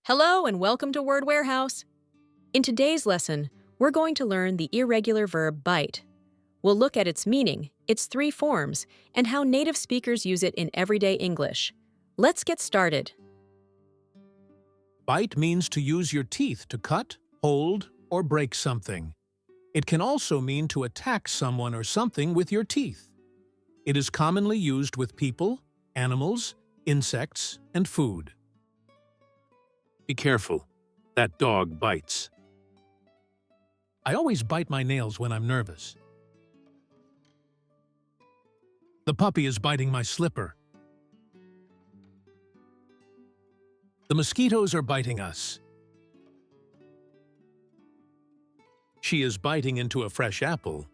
Hello and welcome to Word Warehouse. In today's lesson, we're going to learn the irregular verb bite. We'll look at its meaning, its three forms, and how native speakers use it in everyday English. Let's get started. Bite means to use your teeth to cut, hold, or break something. It can also mean to attack someone or something with your teeth. It is commonly used with people, animals, insects, and food. Be careful. That dog bites. I always bite my nails when I'm nervous. The puppy is biting my slipper. The mosquitoes are biting us. She is biting into a fresh apple.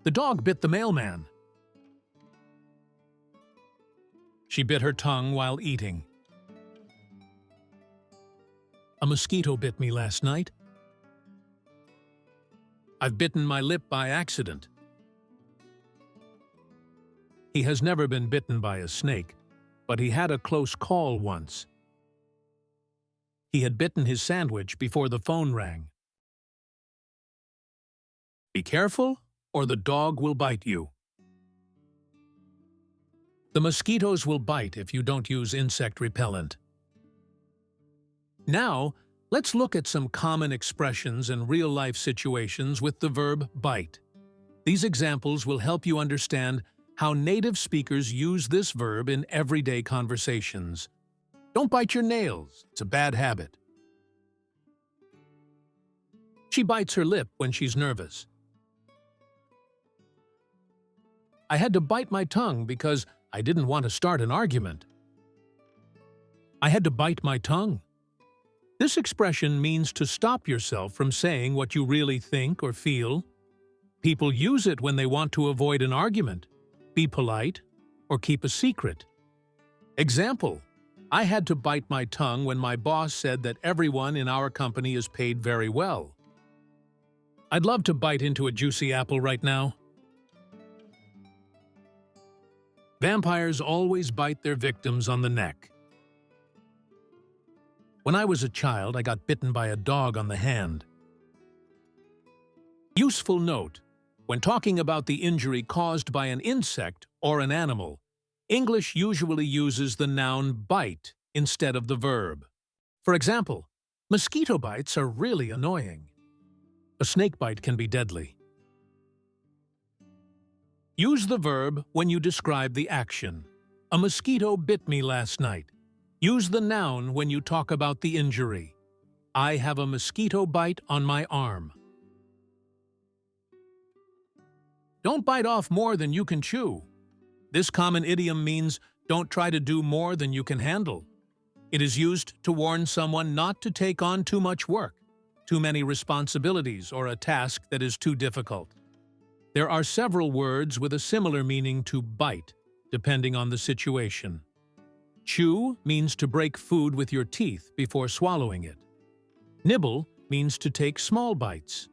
The dog bit the mailman. She bit her tongue while eating. A mosquito bit me last night. I've bitten my lip by accident. He has never been bitten by a snake, but he had a close call once. He had bitten his sandwich before the phone rang. Be careful, or the dog will bite you. The mosquitoes will bite if you don't use insect repellent. Now, let's look at some common expressions in real-life situations with the verb bite. These examples will help you understand how native speakers use this verb in everyday conversations. Don't bite your nails. It's a bad habit. She bites her lip when she's nervous. I had to bite my tongue because I didn't want to start an argument. I had to bite my tongue. This expression means to stop yourself from saying what you really think or feel. People use it when they want to avoid an argument, be polite, or keep a secret. Example: I had to bite my tongue when my boss said that everyone in our company is paid very well. I'd love to bite into a juicy apple right now. Vampires always bite their victims on the neck. When I was a child, I got bitten by a dog on the hand. Useful note: when talking about the injury caused by an insect or an animal, English usually uses the noun bite instead of the verb. For example, mosquito bites are really annoying. A snake bite can be deadly. Use the verb when you describe the action. A mosquito bit me last night. Use the noun when you talk about the injury. I have a mosquito bite on my arm. Don't bite off more than you can chew. This common idiom means don't try to do more than you can handle. It is used to warn someone not to take on too much work, too many responsibilities, or a task that is too difficult. There are several words with a similar meaning to bite, depending on the situation. Chew means to break food with your teeth before swallowing it. Nibble means to take small bites.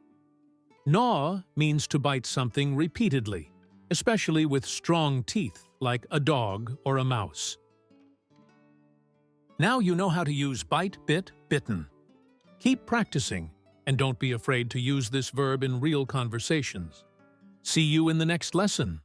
Gnaw means to bite something repeatedly, especially with strong teeth like a dog or a mouse. Now you know how to use bite, bit, bitten. Keep practicing, and don't be afraid to use this verb in real conversations. See you in the next lesson.